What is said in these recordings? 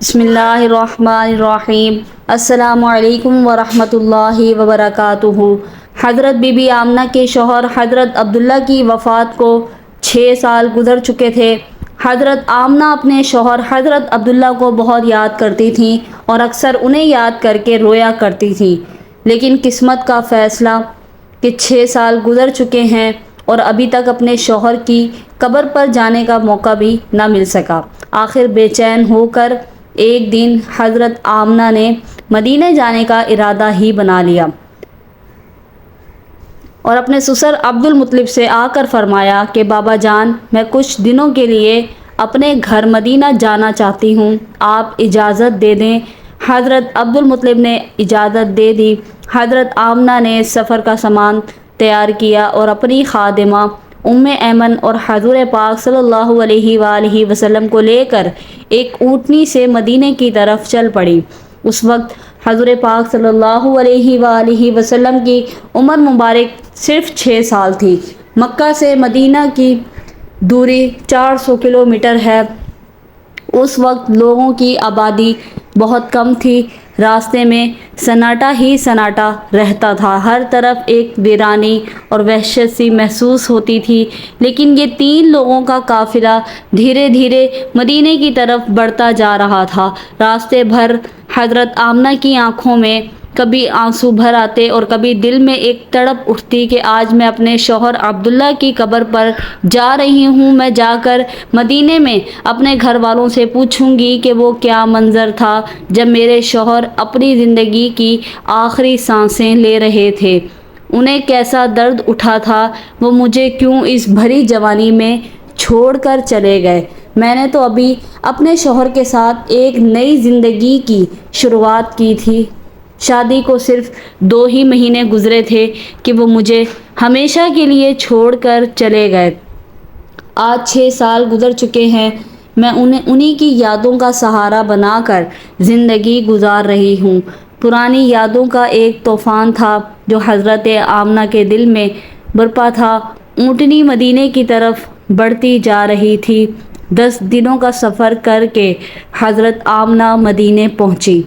بسم اللہ الرحمن الرحیم۔ السلام علیکم ورحمۃ اللہ وبرکاتہ۔ حضرت بی بی آمنہ کے شوہر حضرت عبداللہ کی وفات کو 6 سال گزر چکے تھے۔ حضرت آمنہ اپنے شوہر حضرت عبداللہ کو بہت یاد کرتی تھیں اور اکثر انہیں یاد کر کے رویا کرتی تھیں، لیکن قسمت کا فیصلہ کہ 6 سال گزر چکے ہیں اور ابھی تک اپنے شوہر کی قبر پر جانے کا موقع بھی نہ مل سکا۔ آخر بے چین ہو کر ایک دن حضرت آمنہ نے مدینہ جانے کا ارادہ ہی بنا لیا اور اپنے سسر عبد المطلب سے آ کر فرمایا کہ بابا جان، میں کچھ دنوں کے لیے اپنے گھر مدینہ جانا چاہتی ہوں، آپ اجازت دے دیں۔ حضرت عبد المطلب نے اجازت دے دی۔ حضرت آمنہ نے سفر کا سامان تیار کیا اور اپنی خادمہ ام ایمن اور حضور پاک صلی اللہ علیہ وآلہ وسلم کو لے کر ایک اونٹنی سے مدینے کی طرف چل پڑی۔ اس وقت حضور پاک صلی اللہ علیہ وآلہ وسلم کی عمر مبارک صرف 6 سال تھی۔ مکہ سے مدینہ کی دوری 400 کلومیٹر ہے۔ اس وقت لوگوں کی آبادی بہت کم تھی۔ راستے میں سناٹا ہی سناٹا رہتا تھا، ہر طرف ایک ویرانی اور وحشت سی محسوس ہوتی تھی۔ لیکن یہ 3 لوگوں کا قافلہ دھیرے دھیرے مدینے کی طرف بڑھتا جا رہا تھا۔ راستے بھر حضرت آمنہ کی آنکھوں میں کبھی آنسو بھر آتے اور کبھی دل میں ایک تڑپ اٹھتی کہ آج میں اپنے شوہر عبداللہ کی قبر پر جا رہی ہوں۔ میں جا کر مدینے میں اپنے گھر والوں سے پوچھوں گی کہ وہ کیا منظر تھا جب میرے شوہر اپنی زندگی کی آخری سانسیں لے رہے تھے، انہیں کیسا درد اٹھا تھا، وہ مجھے کیوں اس بھری جوانی میں چھوڑ کر چلے گئے۔ میں نے تو ابھی اپنے شوہر کے ساتھ ایک نئی زندگی کی شروعات کی تھی، شادی کو صرف 2 ہی مہینے گزرے تھے کہ وہ مجھے ہمیشہ کے لیے چھوڑ کر چلے گئے۔ آج 6 سال گزر چکے ہیں، میں انہی کی یادوں کا سہارا بنا کر زندگی گزار رہی ہوں۔ پرانی یادوں کا ایک طوفان تھا جو حضرت آمنہ کے دل میں برپا تھا۔ اونٹنی مدینے کی طرف بڑھتی جا رہی تھی۔ 10 دنوں کا سفر کر کے حضرت آمنہ مدینے پہنچی۔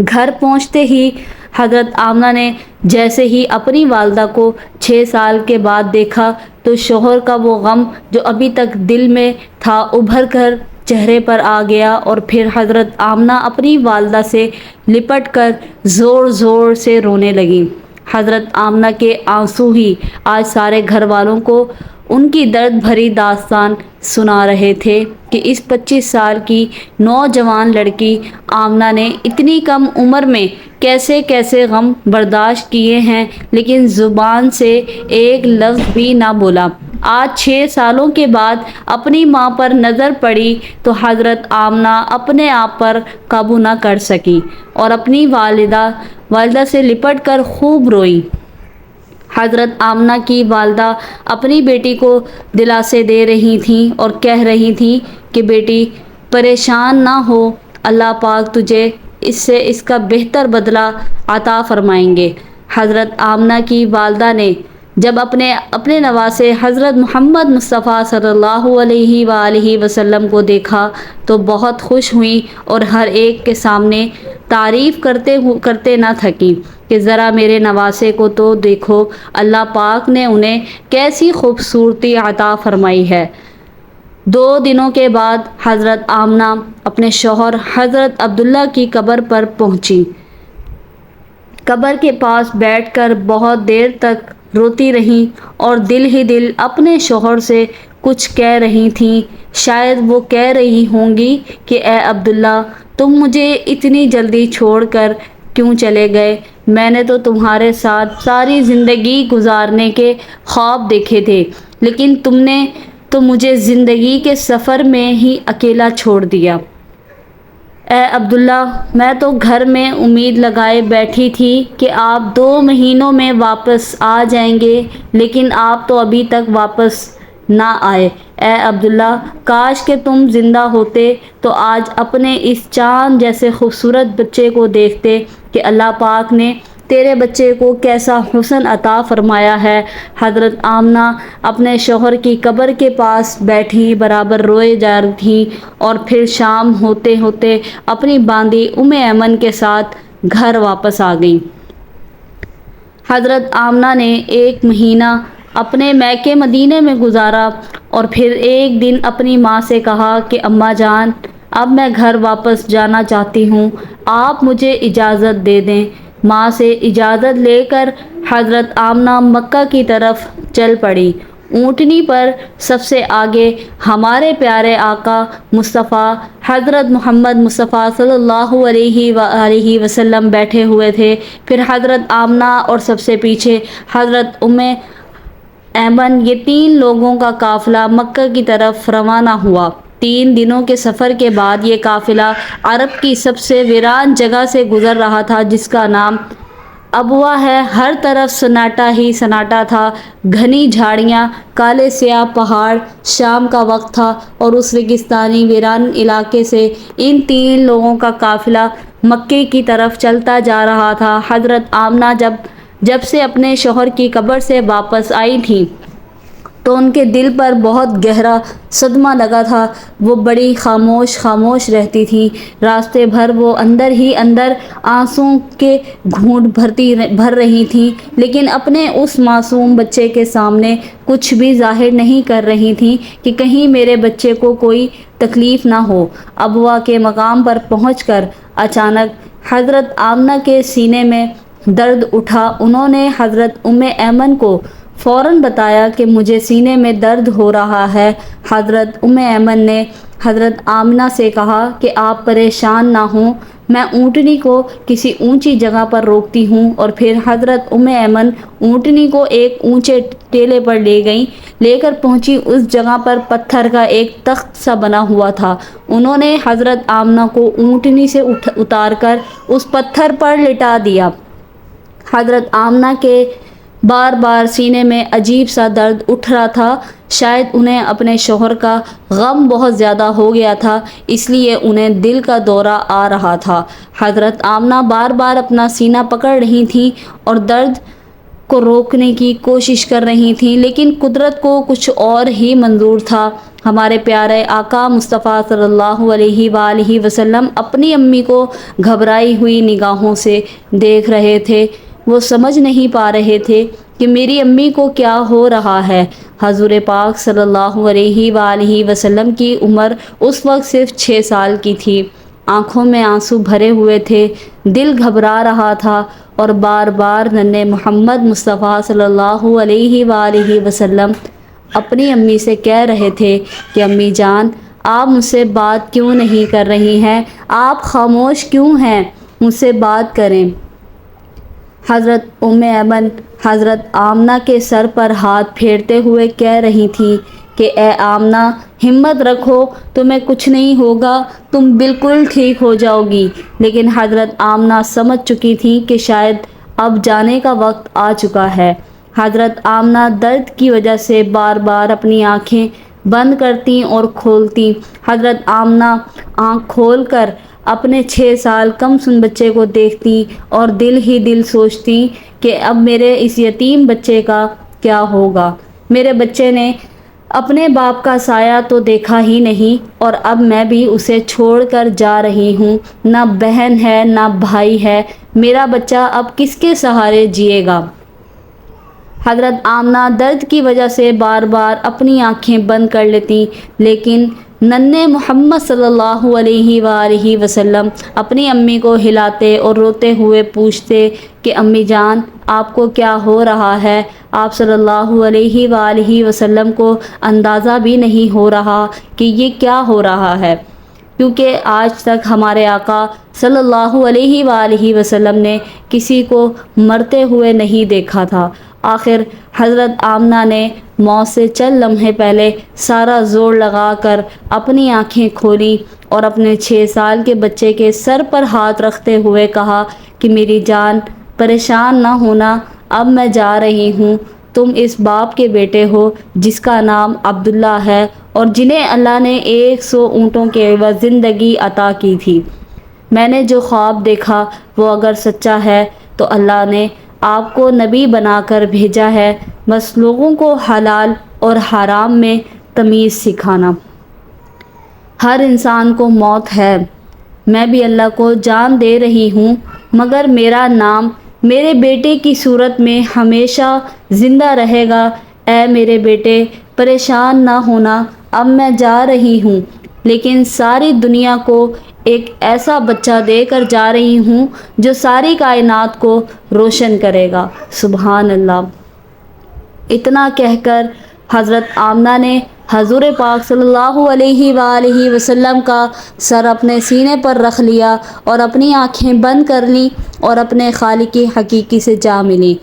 گھر پہنچتے ہی حضرت آمنہ نے جیسے ہی اپنی والدہ کو 6 سال کے بعد دیکھا تو شوہر کا وہ غم جو ابھی تک دل میں تھا ابھر کر چہرے پر آ گیا، اور پھر حضرت آمنہ اپنی والدہ سے لپٹ کر زور زور سے رونے لگیں۔ حضرت آمنہ کے آنسو ہی آج سارے گھر والوں کو ان کی درد بھری داستان سنا رہے تھے کہ اس 25 سال کی نوجوان لڑکی آمنہ نے اتنی کم عمر میں کیسے کیسے غم برداشت کیے ہیں، لیکن زبان سے ایک لفظ بھی نہ بولا۔ آج 6 سالوں کے بعد اپنی ماں پر نظر پڑی تو حضرت آمنہ اپنے آپ پر قابو نہ کر سکی اور اپنی والدہ سے لپٹ کر خوب روئی۔ حضرت آمنہ کی والدہ اپنی بیٹی کو دلاسے دے رہی تھیں اور کہہ رہی تھیں کہ بیٹی پریشان نہ ہو، اللہ پاک تجھے اس سے اس کا بہتر بدلہ عطا فرمائیں گے۔ حضرت آمنہ کی والدہ نے جب اپنے نواسے حضرت محمد مصطفیٰ صلی اللہ علیہ وآلہ وسلم کو دیکھا تو بہت خوش ہوئیں اور ہر ایک کے سامنے تعریف کرتے نہ تھکیں کہ ذرا میرے نواسے کو تو دیکھو، اللہ پاک نے انہیں کیسی خوبصورتی عطا فرمائی ہے۔ 2 دنوں کے بعد حضرت آمنہ اپنے شوہر حضرت عبداللہ کی قبر پر پہنچی۔ قبر کے پاس بیٹھ کر بہت دیر تک روتی رہیں اور دل ہی دل اپنے شوہر سے کچھ کہہ رہی تھیں۔ شاید وہ کہہ رہی ہوں گی کہ اے عبداللہ، تم مجھے اتنی جلدی چھوڑ کر کیوں چلے گئے؟ میں نے تو تمہارے ساتھ ساری زندگی گزارنے کے خواب دیکھے تھے، لیکن تم نے تو مجھے زندگی کے سفر میں ہی اکیلا چھوڑ دیا۔ اے عبداللہ، میں تو گھر میں امید لگائے بیٹھی تھی کہ آپ 2 مہینوں میں واپس آ جائیں گے، لیکن آپ تو ابھی تک واپس نہ آئے۔ اے عبداللہ، کاش کہ تم زندہ ہوتے تو آج اپنے اس چاند جیسے خوبصورت بچے کو دیکھتے کہ اللہ پاک نے تیرے بچے کو کیسا حسن عطا فرمایا ہے۔ حضرت آمنہ اپنے شوہر کی قبر کے پاس بیٹھی برابر روئے جا رہی تھیں اور پھر شام ہوتے ہوتے اپنی باندی ایمن کے ساتھ گھر واپس آ گئیں۔ حضرت آمنہ نے 1 مہینہ اپنے میکے مدینے میں گزارا اور پھر ایک دن اپنی ماں سے کہا کہ اماں جان، اب میں گھر واپس جانا چاہتی ہوں، آپ مجھے اجازت دے دیں۔ ماں سے اجازت لے کر حضرت آمنہ مکہ کی طرف چل پڑی۔ اونٹنی پر سب سے آگے ہمارے پیارے آقا مصطفیٰ حضرت محمد مصطفیٰ صلی اللہ علیہ وآلہ وسلم بیٹھے ہوئے تھے، پھر حضرت آمنہ اور سب سے پیچھے حضرت ایمن، یہ 3 لوگوں کا قافلہ مکہ کی طرف روانہ ہوا۔ 3 دنوں کے سفر کے بعد یہ قافلہ عرب کی سب سے ویران جگہ سے گزر رہا تھا جس کا نام ابوا ہے۔ ہر طرف سناٹا ہی سناٹا تھا، گھنی جھاڑیاں، کالے سیاہ پہاڑ۔ شام کا وقت تھا اور اس ریگستانی ویران علاقے سے ان 3 لوگوں کا قافلہ مکے کی طرف چلتا جا رہا تھا۔ حضرت آمنہ جب سے اپنے شوہر کی قبر سے واپس آئی تھیں تو ان کے دل پر بہت گہرا صدمہ لگا تھا۔ وہ بڑی خاموش رہتی تھیں۔ راستے بھر وہ اندر ہی اندر آنسوؤں کے گھونٹ بھر رہی تھیں، لیکن اپنے اس معصوم بچے کے سامنے کچھ بھی ظاہر نہیں کر رہی تھیں کہ کہیں میرے بچے کو کوئی تکلیف نہ ہو۔ ابوا کے مقام پر پہنچ کر اچانک حضرت آمنہ کے سینے میں درد اٹھا۔ انہوں نے حضرت ایمن کو فوراً بتایا کہ مجھے سینے میں درد ہو رہا ہے۔ حضرت ایمن نے حضرت آمنہ سے کہا کہ آپ پریشان نہ ہوں، میں اونٹنی کو کسی اونچی جگہ پر روکتی ہوں۔ اور پھر حضرت ایمن اونٹنی کو ایک اونچے ٹیلے پر لے کر پہنچی۔ اس جگہ پر پتھر کا ایک تخت سا بنا ہوا تھا۔ انہوں نے حضرت آمنہ کو اونٹنی سے اتار کر اس پتھر پر لٹا دیا۔ حضرت آمنہ کے بار بار سینے میں عجیب سا درد اٹھ رہا تھا۔ شاید انہیں اپنے شوہر کا غم بہت زیادہ ہو گیا تھا، اس لیے انہیں دل کا دورہ آ رہا تھا۔ حضرت آمنہ بار بار اپنا سینہ پکڑ رہی تھیں اور درد کو روکنے کی کوشش کر رہی تھیں، لیکن قدرت کو کچھ اور ہی منظور تھا۔ ہمارے پیارے آقا مصطفیٰ صلی اللہ علیہ وآلہ وسلم اپنی امی کو گھبرائی ہوئی نگاہوں سے دیکھ رہے تھے۔ وہ سمجھ نہیں پا رہے تھے کہ میری امی کو کیا ہو رہا ہے۔ حضور پاک صلی اللہ علیہ وآلہ وسلم کی عمر اس وقت صرف 6 سال کی تھی۔ آنکھوں میں آنسو بھرے ہوئے تھے، دل گھبرا رہا تھا اور بار بار ننھے محمد مصطفیٰ صلی اللہ علیہ وآلہ وسلم اپنی امی سے کہہ رہے تھے کہ امی جان، آپ مجھ سے بات کیوں نہیں کر رہی ہیں؟ آپ خاموش کیوں ہیں؟ مجھ سے بات کریں۔ حضرت ایمن حضرت آمنہ کے سر پر ہاتھ پھیرتے ہوئے کہہ رہی تھیں کہ اے آمنہ، ہمت رکھو، تمہیں کچھ نہیں ہوگا، تم بالکل ٹھیک ہو جاؤ گی۔ لیکن حضرت آمنہ سمجھ چکی تھیں کہ شاید اب جانے کا وقت آ چکا ہے۔ حضرت آمنہ درد کی وجہ سے بار بار اپنی آنکھیں بند کرتی اور کھولتی۔ حضرت آمنہ آنکھ کھول کر اپنے 6 سال کم سن بچے کو دیکھتی اور دل ہی دل سوچتی کہ اب میرے اس یتیم بچے کا کیا ہوگا۔ میرے بچے نے اپنے باپ کا سایہ تو دیکھا ہی نہیں اور اب میں بھی اسے چھوڑ کر جا رہی ہوں۔ نہ بہن ہے نہ بھائی ہے، میرا بچہ اب کس کے سہارے جیے گا؟ حضرت آمنہ درد کی وجہ سے بار بار اپنی آنکھیں بند کر لیتی، لیکن ننھے محمد صلی اللہ علیہ وآلہ وسلم اپنی امی کو ہلاتے اور روتے ہوئے پوچھتے کہ امی جان، آپ کو کیا ہو رہا ہے؟ آپ صلی اللہ علیہ وآلہ وسلم کو اندازہ بھی نہیں ہو رہا کہ یہ کیا ہو رہا ہے، کیونکہ آج تک ہمارے آقا صلی اللہ علیہ وآلہ وسلم نے کسی کو مرتے ہوئے نہیں دیکھا تھا۔ آخر حضرت آمنہ نے موت سے چند لمحے پہلے سارا زور لگا کر اپنی آنکھیں کھولی اور اپنے 6 سال کے بچے کے سر پر ہاتھ رکھتے ہوئے کہا کہ میری جان، پریشان نہ ہونا، اب میں جا رہی ہوں۔ تم اس باپ کے بیٹے ہو جس کا نام عبداللہ ہے اور جنہیں اللہ نے 100 اونٹوں کے عوض زندگی عطا کی تھی۔ میں نے جو خواب دیکھا وہ اگر سچا ہے تو اللہ نے آپ کو نبی بنا کر بھیجا ہے، بس لوگوں کو حلال اور حرام میں تمیز سکھانا۔ ہر انسان کو موت ہے، میں بھی اللہ کو جان دے رہی ہوں، مگر میرا نام میرے بیٹے کی صورت میں ہمیشہ زندہ رہے گا۔ اے میرے بیٹے، پریشان نہ ہونا، اب میں جا رہی ہوں، لیکن ساری دنیا کو ایک ایسا بچہ دے کر جا رہی ہوں جو ساری کائنات کو روشن کرے گا۔ سبحان اللہ۔ اتنا کہہ کر حضرت آمنہ نے حضور پاک صلی اللہ علیہ وآلہ وسلم کا سر اپنے سینے پر رکھ لیا اور اپنی آنکھیں بند کر لیں اور اپنے خالق حقیقی سے جا ملی۔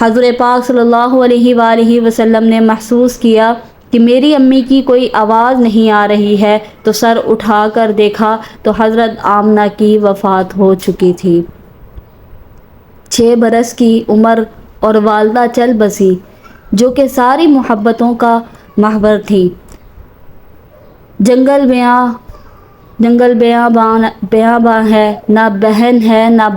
حضور پاک صلی اللہ علیہ وآلہ وسلم نے محسوس کیا کہ میری امی کی کوئی آواز نہیں آ رہی ہے، تو سر اٹھا کر دیکھا تو حضرت آمنہ کی وفات ہو چکی تھی۔ 6 برس کی عمر اور والدہ چل بسی، جو کہ ساری محبتوں کا محور تھی۔ جنگل بیاباں ہے، نہ بہن ہے، نہ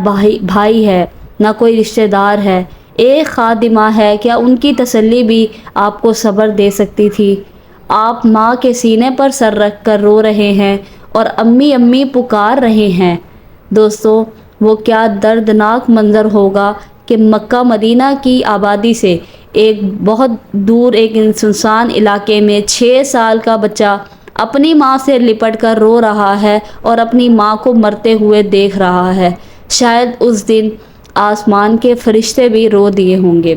بھائی ہے، نہ کوئی رشتہ دار ہے۔ ایک خادمہ ہے، کیا ان کی تسلی بھی آپ کو صبر دے سکتی تھی؟ آپ ماں کے سینے پر سر رکھ کر رو رہے ہیں اور امی امی پکار رہے ہیں۔ دوستو، وہ کیا دردناک منظر ہوگا کہ مکہ مدینہ کی آبادی سے ایک بہت دور ایک سنسان علاقے میں 6 سال کا بچہ اپنی ماں سے لپٹ کر رو رہا ہے اور اپنی ماں کو مرتے ہوئے دیکھ رہا ہے۔ شاید اس دن آسمان کے فرشتے بھی رو دیے ہوں گے۔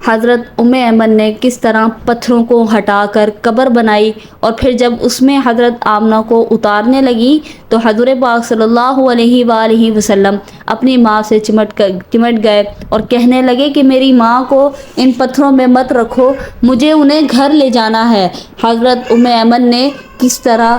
حضرت ایمن نے کس طرح پتھروں کو ہٹا کر قبر بنائی، اور پھر جب اس میں حضرت آمنہ کو اتارنے لگی تو حضور پاک صلی اللہ علیہ وآلہ وسلم اپنی ماں سے چمٹ گئے اور کہنے لگے کہ میری ماں کو ان پتھروں میں مت رکھو، مجھے انہیں گھر لے جانا ہے۔ حضرت ایمن نے کس طرح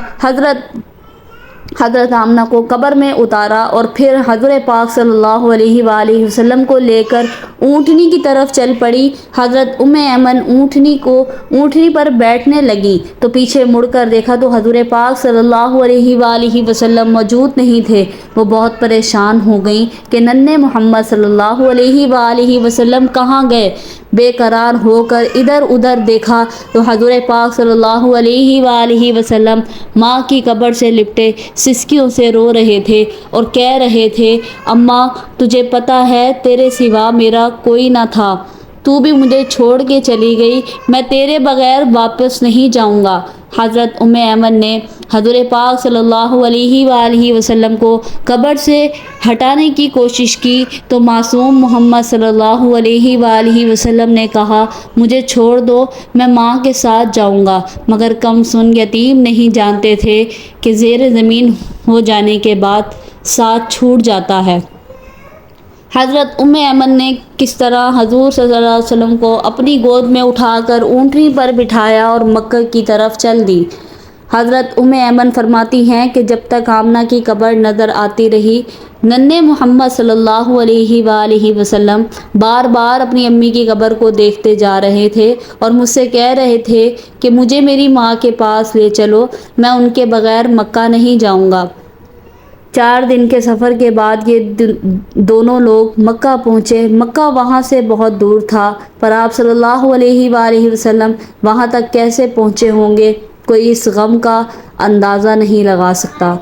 حضرت آمنہ کو قبر میں اتارا اور پھر حضور پاک صلی اللہ علیہ وآلہ وسلم کو لے کر اونٹنی کی طرف چل پڑی۔ حضرت ایمن اونٹنی پر بیٹھنے لگی تو پیچھے مڑ کر دیکھا تو حضور پاک صلی اللہ علیہ وآلہ وسلم موجود نہیں تھے۔ وہ بہت پریشان ہو گئیں کہ ننھے محمد صلی اللہ علیہ وآلہ وسلم کہاں گئے۔ بے قرار ہو کر ادھر ادھر دیکھا تو حضور پاک صلی اللہ علیہ وآلہ وسلم ماں کی قبر سے لپٹے سسکیوں سے رو رہے تھے اور کہہ رہے تھے، اماں، تجھے پتہ ہے تیرے سوا میرا کوئی نہ تھا، تو بھی مجھے چھوڑ کے چلی گئی، میں تیرے بغیر واپس نہیں جاؤں گا۔ حضرت ایمن نے حضور پاک صلی اللہ علیہ وآلہ وسلم کو قبر سے ہٹانے کی کوشش کی تو معصوم محمد صلی اللہ علیہ وآلہ وسلم نے کہا، مجھے چھوڑ دو، میں ماں کے ساتھ جاؤں گا۔ مگر کم سن یتیم نہیں جانتے تھے کہ زیر زمین ہو جانے کے بعد ساتھ چھوٹ جاتا ہے۔ حضرت ایمن نے کس طرح حضور صلی اللہ علیہ وسلم کو اپنی گود میں اٹھا کر اونٹنی پر بٹھایا اور مکہ کی طرف چل دی۔ حضرت ایمن فرماتی ہیں کہ جب تک آمنہ کی قبر نظر آتی رہی، ننھے محمد صلی اللہ علیہ وآلہ وسلم بار بار اپنی امی کی قبر کو دیکھتے جا رہے تھے اور مجھ سے کہہ رہے تھے کہ مجھے میری ماں کے پاس لے چلو، میں ان کے بغیر مکہ نہیں جاؤں گا۔ 4 دن کے سفر کے بعد یہ دونوں لوگ مکہ پہنچے۔ مکہ وہاں سے بہت دور تھا، پر آپ صلی اللہ علیہ وآلہ وسلم وہاں تک کیسے پہنچے ہوں گے، کوئی اس غم کا اندازہ نہیں لگا سکتا۔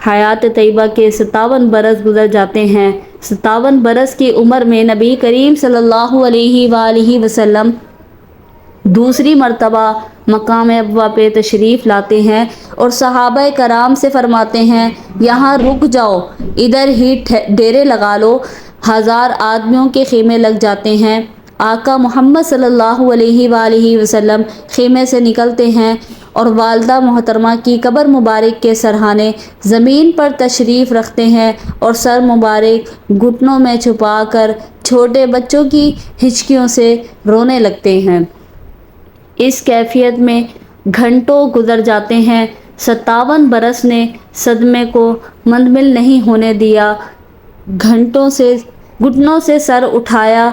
حیات طیبہ کے 57 برس گزر جاتے ہیں۔ 57 برس کی عمر میں نبی کریم صلی اللہ علیہ وآلہ وسلم دوسری مرتبہ مقام ابوا پہ تشریف لاتے ہیں اور صحابہ کرام سے فرماتے ہیں، یہاں رک جاؤ، ادھر ہی ڈیرے لگا لو۔ 1000 آدمیوں کے خیمے لگ جاتے ہیں۔ آقا محمد صلی اللہ علیہ وآلہ وسلم خیمے سے نکلتے ہیں اور والدہ محترمہ کی قبر مبارک کے سرہانے زمین پر تشریف رکھتے ہیں اور سر مبارک گھٹنوں میں چھپا کر چھوٹے بچوں کی ہچکیوں سے رونے لگتے ہیں۔ اس کیفیت میں گھنٹوں گزر جاتے ہیں۔ 57 برس نے صدمے کو مندمل نہیں ہونے دیا۔ گھٹنوں سے سر اٹھایا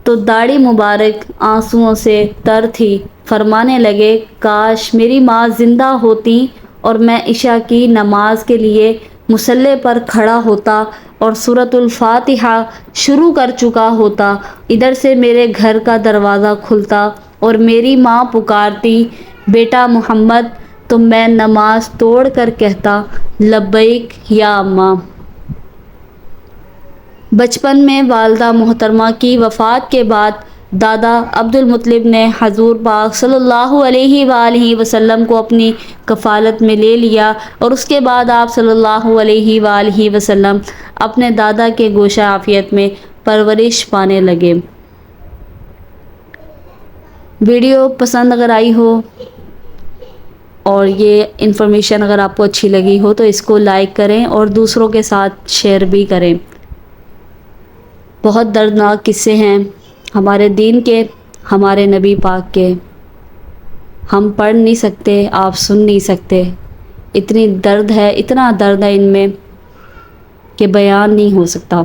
تو داڑھی مبارک آنسوؤں سے تر تھی۔ فرمانے لگے، کاش میری ماں زندہ ہوتی اور میں عشاء کی نماز کے لیے مصلی پر کھڑا ہوتا اور سورۃ الفاتحہ شروع کر چکا ہوتا، ادھر سے میرے گھر کا دروازہ کھلتا اور میری ماں پکارتی، بیٹا محمد، تو میں نماز توڑ کر کہتا، لبیک یا اماں۔ بچپن میں والدہ محترمہ کی وفات کے بعد دادا عبد المطلب نے حضور پاک صلی اللہ علیہ وآلہ وسلم کو اپنی کفالت میں لے لیا، اور اس کے بعد آپ صلی اللہ علیہ وآلہ وسلم اپنے دادا کے گوشہ عافیت میں پرورش پانے لگے۔ ویڈیو پسند اگر آئی ہو اور یہ انفارمیشن اگر آپ کو اچھی لگی ہو تو اس کو لائک کریں اور دوسروں کے ساتھ شیئر بھی کریں۔ بہت دردناک قصے ہیں ہمارے دین کے، ہمارے نبی پاک کے، ہم پڑھ نہیں سکتے، آپ سن نہیں سکتے، اتنی درد ہے، اتنا درد ہے ان میں کہ بیان نہیں ہو سکتا۔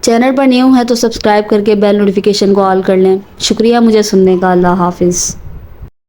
چینل پر نیو ہے تو سبسکرائب کر کے بیل نوٹیفیکیشن کو آل کر لیں۔ شکریہ مجھے سننے کا۔ اللہ حافظ۔